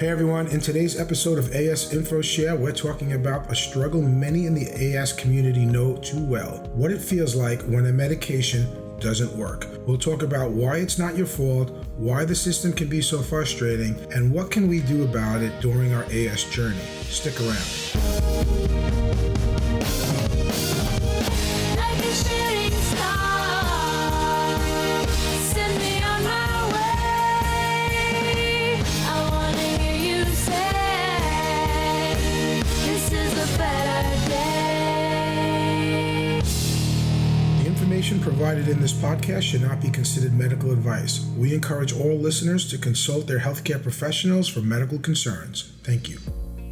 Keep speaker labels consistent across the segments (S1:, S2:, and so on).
S1: Hey everyone, in today's episode of AS Info Share, we're talking about a struggle many in the AS community know too well, what it feels like when a medication doesn't work. We'll talk about why it's not your fault, why the system can be so frustrating, and what can we do about it during our AS journey. Stick around. Provided in this podcast should not be considered medical advice. We encourage all listeners to consult their healthcare professionals for medical concerns. Thank you.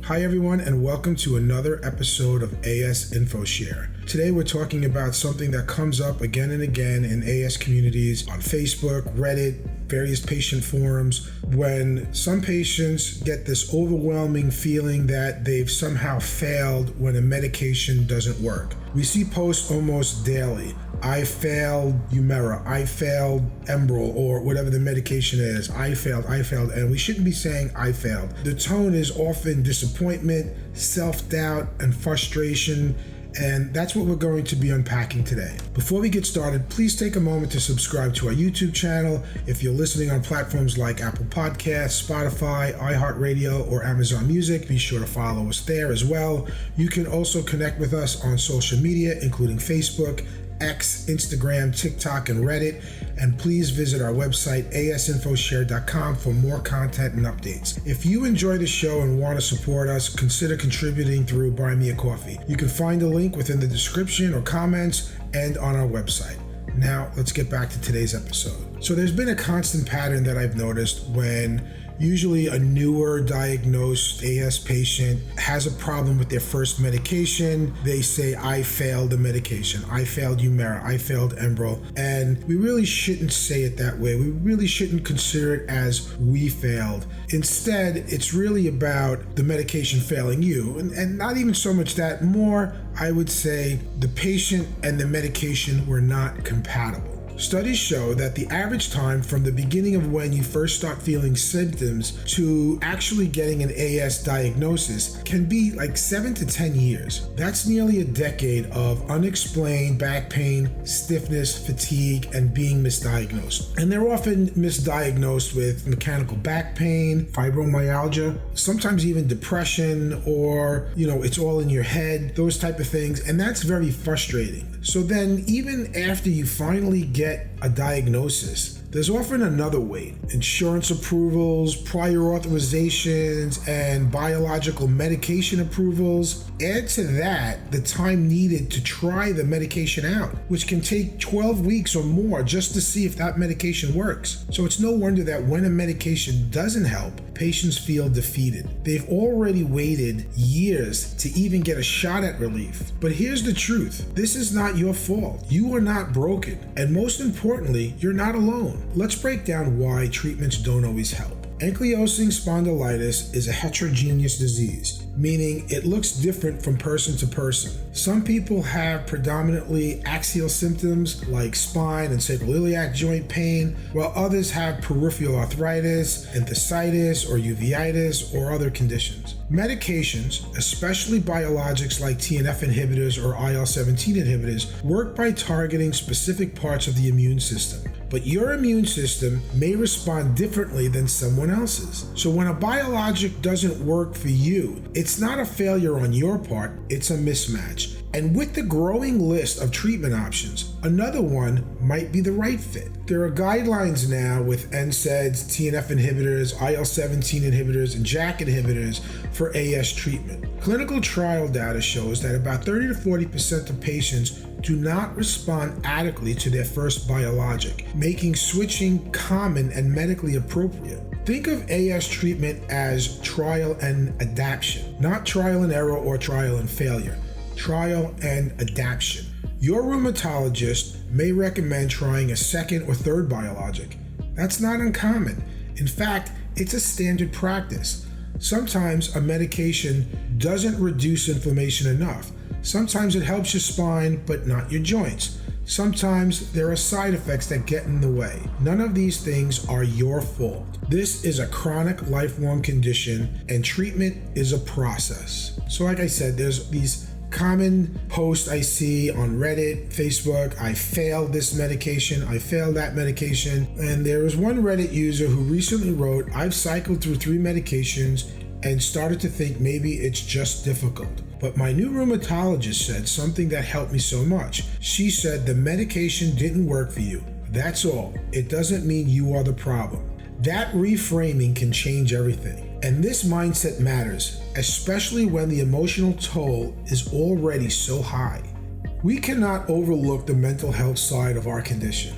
S1: Hi everyone, and welcome to another episode of AS Info Share. Today we're talking about something that comes up again and again in AS communities on Facebook, Reddit, various patient forums, when some patients get this overwhelming feeling that they've somehow failed when a medication doesn't work. We see posts almost daily. I failed Humira, I failed Enbrel, or whatever the medication is. I failed, and we shouldn't be saying I failed. The tone is often disappointment, self-doubt, and frustration, and that's what we're going to be unpacking today. Before we get started, please take a moment to subscribe to our YouTube channel. If you're listening on platforms like Apple Podcasts, Spotify, iHeartRadio, or Amazon Music, be sure to follow us there as well. You can also connect with us on social media, including Facebook, X, Instagram, TikTok, and Reddit. And please visit our website, asinfoshare.com, for more content and updates. If you enjoy the show and want to support us, consider contributing through Buy Me a Coffee. You can find a link within the description or comments and on our website. Now, let's get back to today's episode. So there's been a constant pattern that I've noticed when usually a newer diagnosed AS patient has a problem with their first medication. They say, I failed the medication. I failed Humira. I failed Enbrel. And we really shouldn't say it that way. We really shouldn't consider it as we failed. Instead, it's really about the medication failing you. And not even so much that, more, I would say the patient and the medication were not compatible. Studies show that the average time from the beginning of when you first start feeling symptoms to actually getting an AS diagnosis can be like 7 to 10 years. That's nearly a decade of unexplained back pain, stiffness, fatigue, and being misdiagnosed. And they're often misdiagnosed with mechanical back pain, fibromyalgia, sometimes even depression, or, it's all in your head, those type of things. And that's very frustrating. So then even after you finally get a diagnosis, there's often another wait. Insurance approvals, prior authorizations, and biological medication approvals. Add to that the time needed to try the medication out, which can take 12 weeks or more just to see if that medication works. So it's no wonder that when a medication doesn't help, patients feel defeated. They've already waited years to even get a shot at relief. But here's the truth. This is not your fault. You are not broken. And most importantly, you're not alone. Let's break down why treatments don't always help. Ankylosing spondylitis is a heterogeneous disease, meaning it looks different from person to person. Some people have predominantly axial symptoms like spine and sacroiliac joint pain, while others have peripheral arthritis, enthesitis, or uveitis, or other conditions. Medications, especially biologics like TNF inhibitors or IL-17 inhibitors, work by targeting specific parts of the immune system. But your immune system may respond differently than someone else's. So when a biologic doesn't work for you, it's not a failure on your part, it's a mismatch. And with the growing list of treatment options, another one might be the right fit. There are guidelines now with NSAIDs, TNF inhibitors, IL-17 inhibitors, and JAK inhibitors for AS treatment. Clinical trial data shows that about 30 to 40% of patients do not respond adequately to their first biologic, making switching common and medically appropriate. Think of AS treatment as trial and adaptation, not trial and error or trial and failure. Trial and adaptation. Your rheumatologist may recommend trying a second or third biologic. That's not uncommon. In fact, it's a standard practice. Sometimes a medication doesn't reduce inflammation enough. Sometimes it helps your spine, but not your joints. Sometimes there are side effects that get in the way. None of these things are your fault. This is a chronic, lifelong condition, and treatment is a process. So like I said, there's these common posts I see on Reddit, Facebook. I failed this medication, I failed that medication. And there was one Reddit user who recently wrote, I've cycled through 3 medications and started to think maybe it's just difficult. But my new rheumatologist said something that helped me so much. She said the medication didn't work for you. That's all. It doesn't mean you are the problem. That reframing can change everything. And this mindset matters, especially when the emotional toll is already so high. We cannot overlook the mental health side of our condition.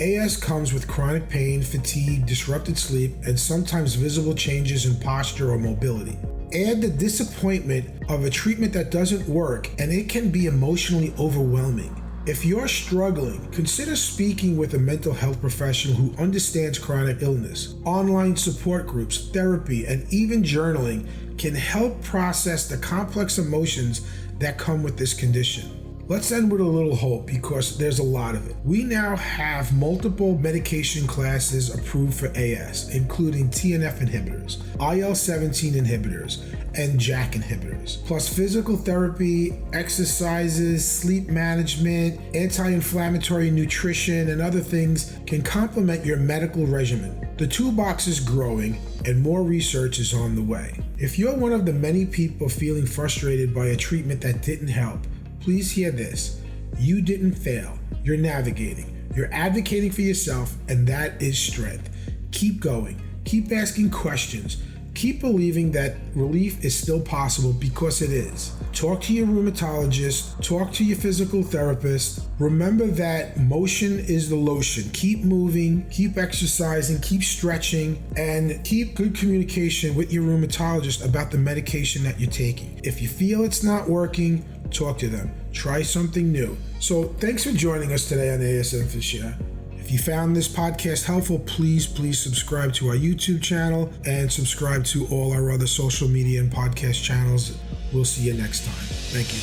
S1: AS comes with chronic pain, fatigue, disrupted sleep, and sometimes visible changes in posture or mobility. Add the disappointment of a treatment that doesn't work, and it can be emotionally overwhelming. If you're struggling, consider speaking with a mental health professional who understands chronic illness. Online support groups, therapy, and even journaling can help process the complex emotions that come with this condition. Let's end with a little hope because there's a lot of it. We now have multiple medication classes approved for AS, including TNF inhibitors, IL-17 inhibitors, and JAK inhibitors, plus physical therapy, exercises, sleep management, anti-inflammatory nutrition, and other things can complement your medical regimen. The toolbox is growing and more research is on the way. If you're one of the many people feeling frustrated by a treatment that didn't help, please hear this. You didn't fail. You're navigating. You're advocating for yourself, and that is strength. Keep going. Keep asking questions. Keep believing that relief is still possible because it is. Talk to your rheumatologist. Talk to your physical therapist. Remember that motion is the lotion. Keep moving, keep exercising, keep stretching, and keep good communication with your rheumatologist about the medication that you're taking. If you feel it's not working, talk to them. Try something new. So thanks for joining us today on ASM for Share. If you found this podcast helpful, please subscribe to our YouTube channel and subscribe to all our other social media and podcast channels. We'll see you next time. Thank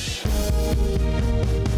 S1: you.